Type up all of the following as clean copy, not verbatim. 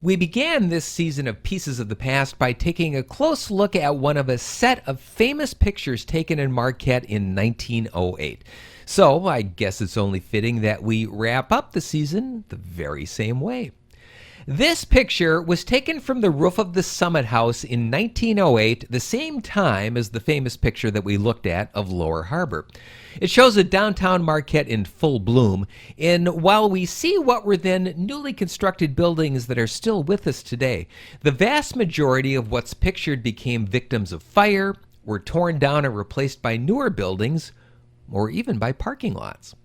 We began this season of Pieces of the Past by taking a close look at one of a set of famous pictures taken in Marquette in 1908. So I guess it's only fitting that we wrap up the season the very same way. This picture was taken from the roof of the Summit House in 1908, the same time as the famous picture that we looked at of Lower Harbor. It shows a downtown Marquette in full bloom, and while we see what were then newly constructed buildings that are still with us today, the vast majority of what's pictured became victims of fire, were torn down and replaced by newer buildings, or even by parking lots.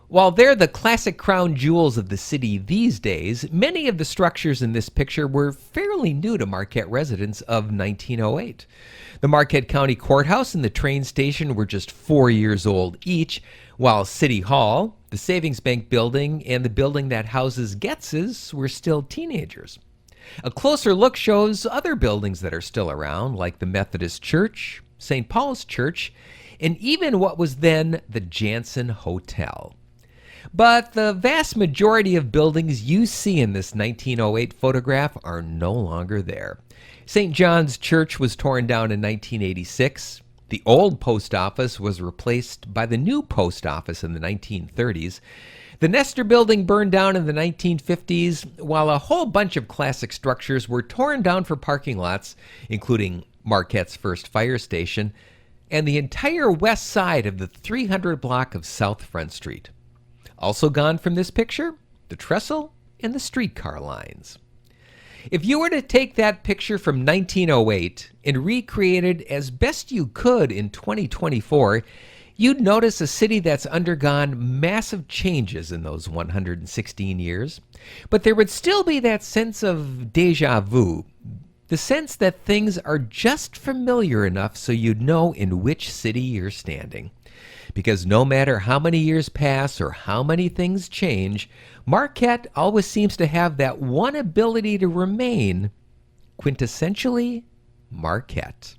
While they're the classic crown jewels of the city these days, many of the structures in this picture were fairly new to Marquette residents of 1908. The Marquette County Courthouse and the train station were just 4 years old each, while City Hall, the Savings Bank building, and the building that houses Getz's were still teenagers. A closer look shows other buildings that are still around, like the Methodist Church, St. Paul's Church, and even what was then the Jansen Hotel. But the vast majority of buildings you see in this 1908 photograph are no longer there. St. John's Church was torn down in 1986. The old post office was replaced by the new post office in the 1930s. The Nestor Building burned down in the 1950s, while a whole bunch of classic structures were torn down for parking lots, including Marquette's first fire station, and the entire west side of the 300 block of South Front Street. Also gone from this picture, the trestle and the streetcar lines. If you were to take that picture from 1908 and recreate it as best you could in 2024, you'd notice a city that's undergone massive changes in those 116 years. But there would still be that sense of déjà vu, the sense that things are just familiar enough so you'd know in which city you're standing. Because no matter how many years pass or how many things change, Marquette always seems to have that one ability to remain quintessentially Marquette.